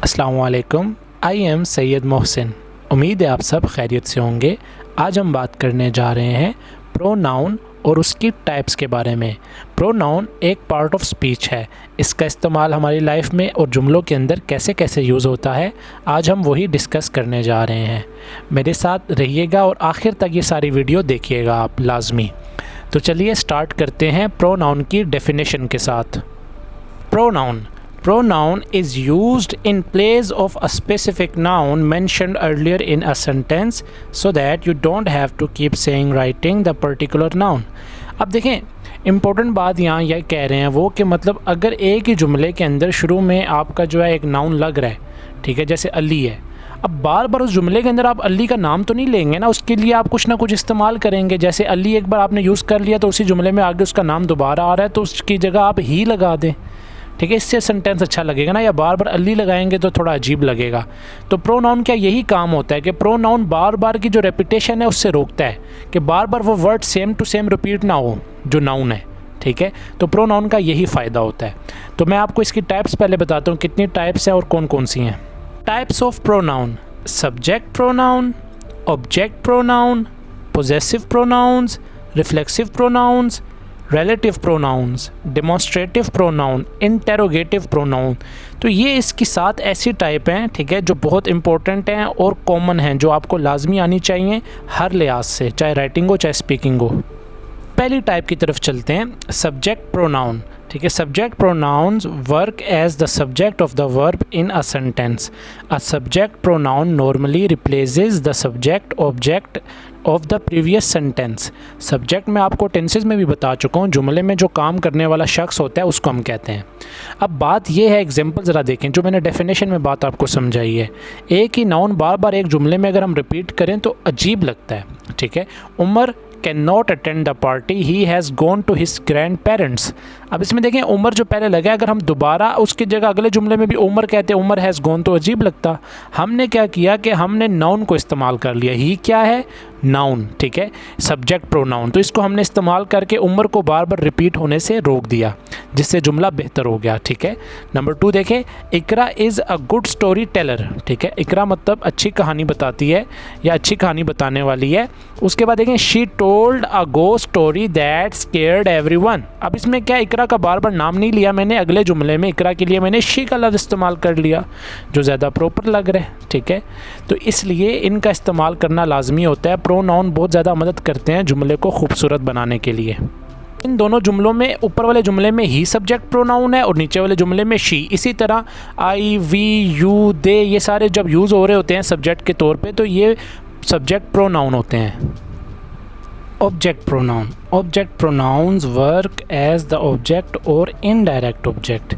अस्सलामुअलैकुम, I am Syed Mohsin. उम्मीद है आप सब खैरियत से होंगे। आज हम बात करने जा रहे हैं प्रोनाउन और उसकी टाइप्स के बारे में। प्रोनाउन एक पार्ट ऑफ स्पीच है। इसका इस्तेमाल हमारी लाइफ में और जुमलों के अंदर कैसे कैसे यूज़ होता है, आज हम वही डिस्कस करने जा रहे हैं। मेरे साथ रहिएगा और आखिर तक ये सारी वीडियो देखिएगा आप लाजमी। तो चलिए स्टार्ट करते हैं प्रोनाउन की डेफिनेशन के साथ। Pronoun is used in place of a specific noun mentioned earlier in a sentence so that you don't have to keep saying writing the particular noun। अब देखें, इम्पोर्टेंट बात यहाँ यह कह रहे हैं वो कि मतलब अगर एक ही जुमले के अंदर शुरू में आपका जो है एक नाउन लग रहा है, ठीक है, जैसे अली है। अब बार बार उस जुमले के अंदर आप अली का नाम तो नहीं लेंगे ना, उसके लिए आप कुछ ना कुछ इस्तेमाल करेंगे। जैसे अली एक बार आपने यूज़ कर लिया तो उसी जुमले में आगे उसका नाम दोबारा आ रहा है तो उसकी जगह आप ही लगा दें, ठीक है, इससे सेंटेंस अच्छा लगेगा ना। या बार बार अली लगाएंगे तो थोड़ा अजीब लगेगा। तो प्रोनाउन का यही काम होता है कि प्रोनाउन बार बार की जो रेपिटेशन है उससे रोकता है कि बार बार वो word same to same repeat ना हो जो नाउन है, ठीक है। तो प्रोनाउन का यही फ़ायदा होता है। तो मैं आपको इसकी टाइप्स पहले बताता हूँ, कितनी टाइप्स हैं और कौन कौन सी हैं। Types of pronoun: subject pronoun, object pronoun, possessive pronouns, reflexive pronouns, relative pronouns, demonstrative pronoun, interrogative pronoun. तो ये इसकी 7 ऐसी टाइप हैं, ठीक है, जो बहुत इंपॉर्टेंट हैं और कॉमन हैं, जो आपको लाजमी आनी चाहिए हर लिहाज से, चाहे राइटिंग हो चाहे स्पीकिंग हो। पहली टाइप की तरफ चलते हैं, सब्जेक्ट प्रोनाउन, ठीक है। Subject pronouns work as the subject of the verb in a sentence. A subject pronoun normally replaces the subject object of the previous sentence. Subject में आपको टेंसेस में भी बता चुका हूँ, जुमले में जो काम करने वाला शख्स होता है उसको हम कहते हैं। अब बात यह है, एग्जांपल ज़रा देखें, जो मैंने डेफिनेशन में बात आपको समझाई है। एक ही नाउन बार बार एक जुमले में अगर हम रिपीट करें तो अजीब लगता है, ठीक है। Umar can not attend the party, he has gone to his grandparents. अब इसमें देखें, उमर जो पहले लगा, अगर हम दोबारा उसकी जगह अगले जुमले में भी उमर कहते, उमर हैज़ गॉन, तो अजीब लगता। हमने क्या किया कि हमने नाउन को इस्तेमाल कर लिया। ही क्या है? नाउन, ठीक है, सब्जेक्ट प्रोनाउन। तो इसको हमने इस्तेमाल करके उमर को बार बार रिपीट होने से रोक दिया, जिससे जुमला बेहतर हो गया, ठीक है। नंबर 2 देखें, Iqra is a good story teller, ठीक है। इकरा मतलब अच्छी कहानी बताती है या अच्छी कहानी बताने वाली है। उसके बाद देखें, she told a ghost story that scared everyone. अब इसमें क्या, इकरा का बार बार नाम नहीं लिया मैंने, अगले जुमले में इकरा के लिए मैंने शी का लफ्ज़ इस्तेमाल कर लिया, जो ज़्यादा प्रॉपर लग रहा है, ठीक है। तो इसलिए इनका इस्तेमाल करना लाजमी होता है। प्रोनाउन बहुत ज़्यादा मदद करते हैं जुमले को खूबसूरत बनाने के लिए। इन दोनों जुमलों में, ऊपर वाले जुमले में ही सब्जेक्ट प्रोनाउन है और नीचे वाले जुमले में शी। इसी तरह आई, वी, यू, दे, ये सारे जब यूज़ हो रहे होते हैं सब्जेक्ट के तौर पे तो ये सब्जेक्ट प्रोनाउन होते हैं। Object pronoun: object pronouns work as the object और indirect object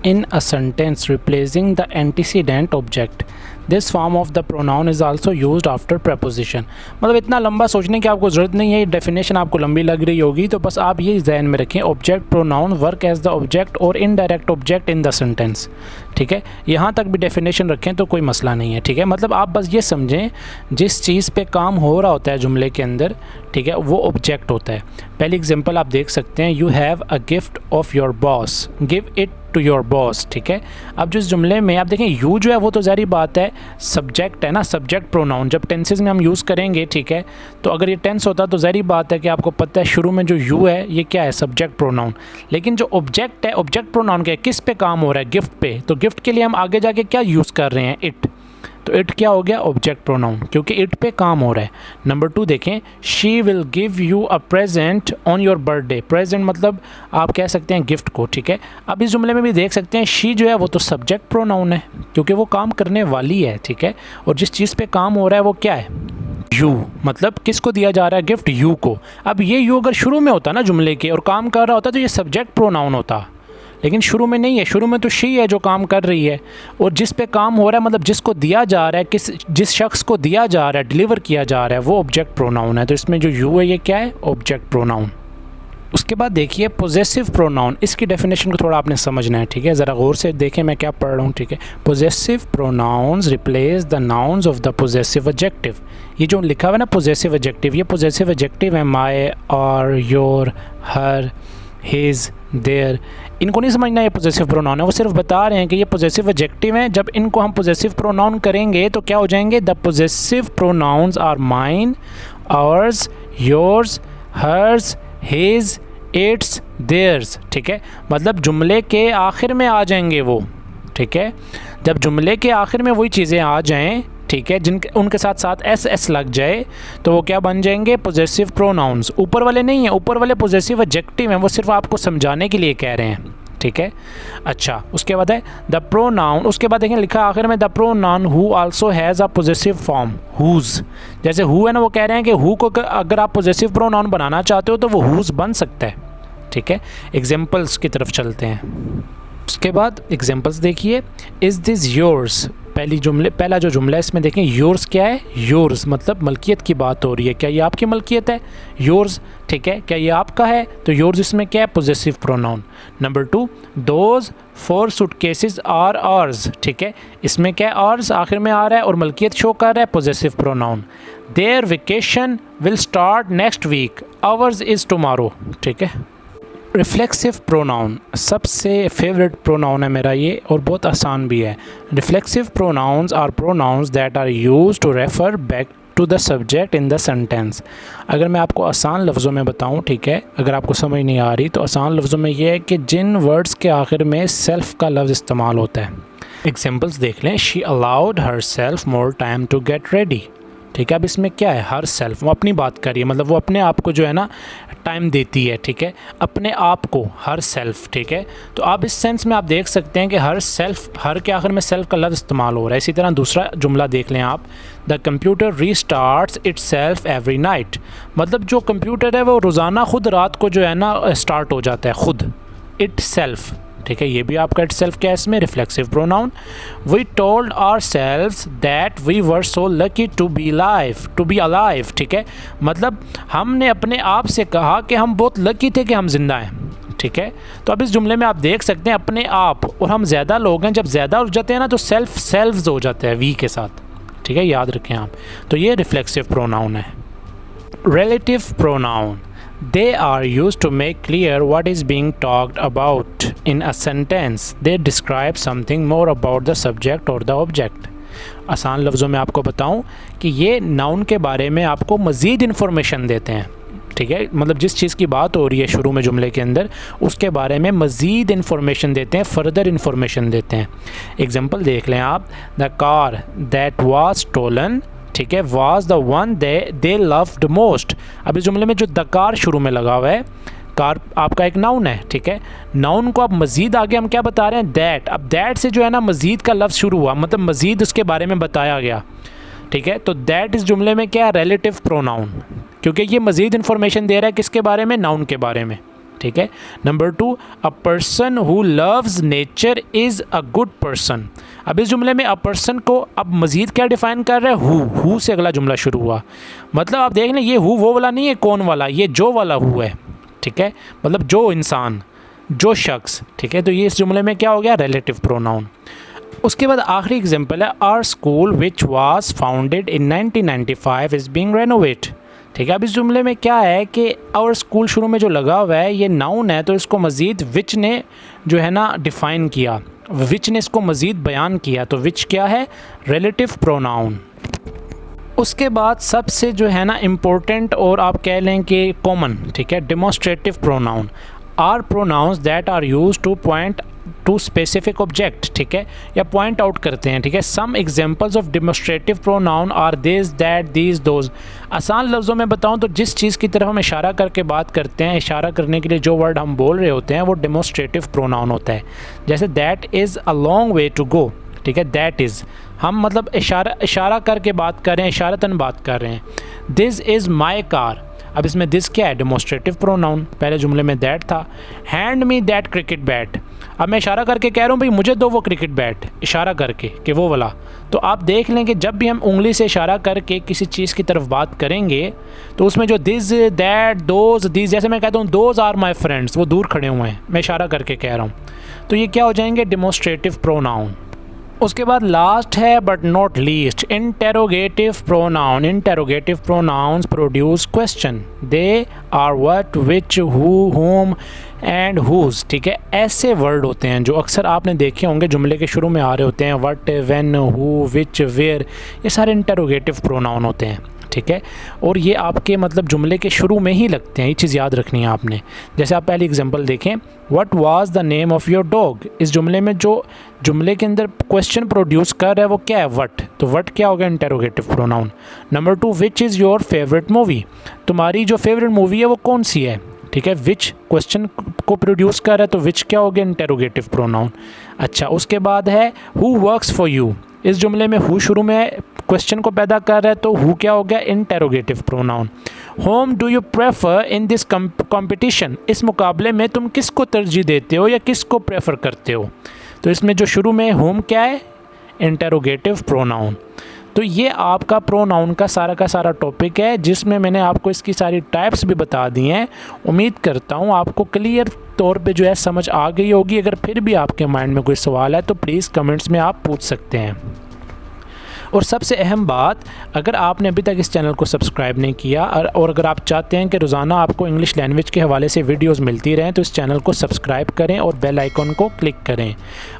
in a sentence replacing the antecedent object. This form of the pronoun is also used after preposition। मतलब इतना लंबा सोचने की आपको ज़रूरत नहीं है, डेफिनेशन आपको लंबी लग रही होगी तो बस आप ये ध्यान में रखें, object pronoun work as the object और indirect object in the sentence, ठीक है। यहाँ तक भी डेफिनेशन रखें तो कोई मसला नहीं है, ठीक है। मतलब आप बस ये समझें, जिस चीज़ पे काम हो रहा होता है जुमले के अंदर, ठीक है, वो ऑब्जेक्ट होता है। पहली एग्जांपल आप देख सकते हैं, you have a gift of your boss, give it to your boss, ठीक है। अब जिस जुमले में आप देखें, यू जो है वो तो ज़ाहिर बात है सब्जेक्ट है ना, सब्जेक्ट प्रोनाउन जब टेंसेस में हम यूज़ करेंगे, ठीक है। तो अगर ये टेंस होता तो ज़ाहिर बात है कि आपको पता है शुरू में जो यू है ये क्या है, सब्जेक्ट प्रोनाउन। लेकिन जो ऑब्जेक्ट है, ऑब्जेक्ट प्रोनाउन क्या है, किस पे काम हो रहा है, गिफ्ट पे। तो गिफ्ट के लिए हम आगे जाके क्या यूज़ कर रहे हैं, इट। तो इट क्या हो गया, ऑब्जेक्ट प्रोनाउन, क्योंकि इट पे काम हो रहा है। नंबर 2 देखें, she will give you a present on your birthday. Present मतलब आप कह सकते हैं गिफ्ट को, ठीक है। अब इस जुमले में भी देख सकते हैं, शी जो है वो तो सब्जेक्ट प्रोनाउन है क्योंकि वो काम करने वाली है, ठीक है। और जिस चीज़ पे काम हो रहा है वो क्या है, यू, मतलब किसको दिया जा रहा है गिफ्ट, यू को। अब ये यू अगर शुरू में होता ना जुमले के और काम कर रहा होता तो ये सब्जेक्ट प्रोनाउन होता, लेकिन शुरू में नहीं है। शुरू में तो शी है जो काम कर रही है, और जिस पे काम हो रहा है मतलब जिसको दिया जा रहा है, जिस शख्स को दिया जा रहा है, डिलीवर किया जा रहा है, वो ऑब्जेक्ट प्रोनाउन है। तो इसमें जो यू है ये क्या है, ऑब्जेक्ट प्रोनाउन। उसके बाद देखिए पोजेसिव प्रोनाउन, इसकी डेफिनेशन को थोड़ा आपने समझना है, ठीक है। ज़रा गौर से देखें मैं क्या पढ़ रहा हूँ, ठीक है। Possessive pronouns replace the nouns of the possessive adjective. ये जो लिखा हुआ है ना पोजेसिव एडजेक्टिव, ये पोजेसिव एडजेक्टिव है माय, और, योर, हर, हिज, देयर, इनको नहीं समझना ये पोजेसिव प्रोनाउन है, वो सिर्फ बता रहे हैं कि ये पोजेसिव एडजेक्टिव हैं। जब इनको हम पोजेसिव प्रोनाउन करेंगे तो क्या हो जाएंगे, the possessive pronouns are mine, ours, yours, hers, his, its, theirs. ठीक है, मतलब जुमले के आखिर में आ जाएंगे वो। ठीक है, जब जुमले के आखिर में वही चीज़ें आ जाएं, ठीक है, जिनके उनके साथ साथ एस लग जाए तो वो क्या बन जाएंगे, पोजेसिव प्रोनाउंस। ऊपर वाले नहीं हैं, ऊपर वाले पोजेसिव एडजेक्टिव हैं, वो सिर्फ आपको समझाने के लिए कह रहे हैं। ठीक है, अच्छा, उसके बाद है द प्रोनाउन, उसके बाद देखें लिखा आखिर में the pronoun who also has a possessive form, whose. जैसे हु है ना, वो कह रहे हैं कि हु को अगर आप पोजेसिव प्रोनाउन बनाना चाहते हो तो वो हुज बन सकता है। ठीक है, एग्जाम्पल्स की तरफ चलते हैं। उसके बाद एग्जाम्पल्स देखिए, इज़ दिस योर्स, पहला जो जुमला है इसमें देखें योर्स क्या है, योर्स मतलब मलकियत की बात हो रही है, क्या ये आपकी मलकियत है, योर्स। ठीक है, क्या ये आपका है, तो योर्स इसमें क्या है, possessive pronoun. Number 2, those 4 suitcases are ours. ठीक है, इसमें क्या है, आर्स आखिर में आ रहा है और मलकियत शो कर रहा है, possessive pronoun. Their vacation will start next week, ours is tomorrow. ठीक है, रिफ्लेक्सिव प्रोनाउन सबसे फेवरेट प्रोनाउन है मेरा ये, और बहुत आसान भी है। Reflexive pronouns are pronouns that are used to refer back to the subject in the sentence. अगर मैं आपको आसान लफ्ज़ों में बताऊं, ठीक है, अगर आपको समझ नहीं आ रही तो आसान लफ्ज़ों में ये है कि जिन वर्ड्स के आखिर में सेल्फ का लफ्ज़ इस्तेमाल होता है। एग्जाम्पल्स देख लें, she allowed herself more time to get ready. ठीक है, अब इसमें क्या है, हर सेल्फ, वो अपनी बात करिए, मतलब वो अपने आप को जो है ना टाइम देती है। ठीक है, अपने आप को, हर सेल्फ। ठीक है, तो आप इस सेंस में आप देख सकते हैं कि हर सेल्फ, हर के आखिर में सेल्फ का लफ्ज़ इस्तेमाल हो रहा है। इसी तरह दूसरा जुमला देख लें आप, the computer restarts itself every night, मतलब जो कंप्यूटर है वो रोज़ाना खुद रात को जो है ना स्टार्ट हो जाता है, खुद, इटसेल्फ। ठीक है, ये भी आपका इटसेल्फ क्या है इसमें, reflexive pronoun. We told ourselves that we were so lucky to be alive. ठीक है, मतलब हमने अपने आप से कहा कि हम बहुत लकी थे कि हम जिंदा हैं। ठीक है, तो अब इस जुमले में आप देख सकते हैं अपने आप, और हम ज़्यादा लोग हैं, जब ज़्यादा हो जाते हैं ना तो सेल्व्स हो जाते हैं वी के साथ। ठीक है, याद रखें आप, तो ये रिफ्लेक्सिव प्रोनाउन है। Relative pronoun, they are used to make clear what is being talked about in a sentence. They describe something more about the subject or the object. आसान लफ्ज़ों में आपको बताऊं कि ये नाउन के बारे में आपको मज़ीद इन्फॉर्मेशन देते हैं। ठीक है, मतलब जिस चीज़ की बात हो रही है शुरू में जुमले के अंदर, उसके बारे में मज़ीद इन्फॉर्मेशन देते हैं, फर्दर इन्फॉर्मेशन देते हैं। एग्जाम्पल देख लें आप, the car that was stolen, ठीक है, was the one they loved most. अब इस जुमले में जो द कार शुरू में लगा हुआ है, कार आपका एक नाउन है। ठीक है, नाउन को अब मज़ीद आगे हम क्या बता रहे हैं, दैट। अब दैट से जो है ना मज़ीद का लफ्ज़ शुरू हुआ, मतलब मज़ीद उसके बारे में बताया गया। ठीक है, तो दैट इस जुमले में क्या है, रिलेटिव प्रोनाउन, क्योंकि ये मज़ीद इन्फॉर्मेशन दे रहा है किसके बारे में, नाउन के बारे में। ठीक है, number 2, a person who loves nature is a good person. अब इस जुमले में अ पर्सन को अब मज़ीद क्या डिफ़ाइन कर रहा है, हु से अगला जुमला शुरू हुआ, मतलब आप देख लें ये हु वो वाला नहीं है, कौन वाला, ये जो वाला हु है। ठीक है, मतलब जो इंसान, जो शख्स। ठीक है, तो ये इस जुमले में क्या हो गया, रिलेटिव प्रोनाउन। उसके बाद आखिरी एग्जाम्पल है, our school which was founded in 1995 is being renovate. ठीक है, अब इस जुमले में क्या है कि आवर स्कूल शुरू में जो लगा हुआ है ये नाउन है, तो इसको मज़ीद विच ने जो है ना डिफ़ाइन किया, विच ने इसको मज़ीद बयान किया, तो विच क्या है, रिलेटिव प्रोनाउन। उसके बाद सबसे जो है ना इम्पोर्टेंट और आप कह लें कि कॉमन, ठीक है, demonstrative pronoun are pronouns that are used to point to specific object. ठीक है, या पॉइंट आउट करते हैं। ठीक है, some examples of demonstrative pronoun are this, that, these, those. आसान लफ्ज़ों में बताऊं तो जिस चीज़ की तरफ हम इशारा करके बात करते हैं, इशारा करने के लिए जो वर्ड हम बोल रहे होते हैं वो डेमोन्स्ट्रेटिव प्रोनाउन होता है। जैसे that is a long way to go. ठीक है, दैट इज़, हम मतलब इशारा करके बात कर रहे हैं, इशारतन बात कर रहे हैं। दिस इज़ माई कार, अब इसमें दिस क्या है, डेमोन्स्ट्रेटिव प्रोनाउन, पहले जुमले में दैट था। Hand me that cricket bat, अब मैं इशारा करके कह रहा हूँ भाई मुझे दो वो क्रिकेट बैट, इशारा करके कि वो वाला। तो आप देख लें कि जब भी हम उंगली से इशारा करके किसी चीज़ की तरफ बात करेंगे तो उसमें जो दिस, दैट, दोज, दिस, जैसे मैं कहता हूँ दोज आर माई फ्रेंड्स, वो दूर खड़े हुए हैं, मैं इशारा करके कह रहा हूँ, तो ये क्या हो जाएंगे, डेमोन्स्ट्रेटिव प्रोनाउन। उसके बाद लास्ट है but not least interrogative pronoun. Interrogative pronouns produce question, they are what, which, who, whom and whose. ठीक है, ऐसे वर्ड होते हैं जो अक्सर आपने देखे होंगे जुमले के शुरू में आ रहे होते हैं, what, when, who, which, where, ये सारे इंटेरोगेटिव प्रोनाउन होते हैं। ठीक है, और ये आपके मतलब जुमले के शुरू में ही लगते हैं, ये चीज़ याद रखनी है आपने। जैसे आप पहली एग्जांपल देखें, what was the name of your dog. इस जुमले में जो जुमले के अंदर क्वेश्चन प्रोड्यूस कर रहा है वो क्या है, व्हाट। तो व्हाट क्या होगा, interrogative pronoun. Number 2, which is your favourite movie. तुम्हारी जो फेवरेट मूवी है वो कौन सी है। ठीक है, विच क्वेश्चन को प्रोड्यूस कर रहा है तो विच क्या हो गया, इंटेरोगेटिव प्रोनाउन। अच्छा, उसके बाद है हु वर्क्स फॉर यू। इस जुमले में हु शुरू में क्वेश्चन को पैदा कर रहा है तो हु क्या हो गया, interrogative pronoun. Home do you prefer in this competition. इस मुकाबले में तुम किसको तरजीह देते हो या किसको प्रेफर करते हो। तो इसमें जो शुरू में होम क्या है, इंटेरोगेटिव प्रोनाउन। तो ये आपका प्रोनाउन का सारा टॉपिक है जिसमें मैंने आपको इसकी सारी टाइप्स भी बता दी हैं। उम्मीद करता हूँ आपको क्लियर तौर पे जो है समझ आ गई होगी। अगर फिर भी आपके माइंड में कोई सवाल है तो प्लीज़ कमेंट्स में आप पूछ सकते हैं। और सबसे अहम बात, अगर आपने अभी तक इस चैनल को सब्सक्राइब नहीं किया और अगर आप चाहते हैं कि रोज़ाना आपको इंग्लिश लैंग्वेज के हवाले से वीडियोस मिलती रहें तो इस चैनल को सब्सक्राइब करें और बेल आइकॉन को क्लिक करें।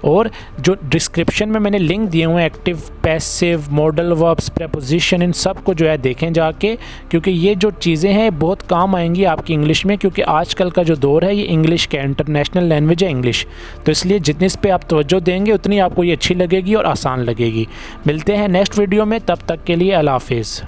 और जो डिस्क्रिप्शन में मैंने लिंक दिए हुए हैं, active, passive, modal verbs, preposition, इन सब को जो है देखें जाके, क्योंकि ये जो चीज़ें हैं बहुत काम आएंगी आपकी इंग्लिश में, क्योंकि आजकल का जो दौर है ये इंग्लिश का इंटरनेशनल लैंग्वेज है इंग्लिश। तो इसलिए जितनी इस पर आप तवज्जो देंगे उतनी आपको ये अच्छी लगेगी और आसान लगेगी। मिलते हैं नेक्स्ट वीडियो में, तब तक के लिए अल्लाह हाफिज़।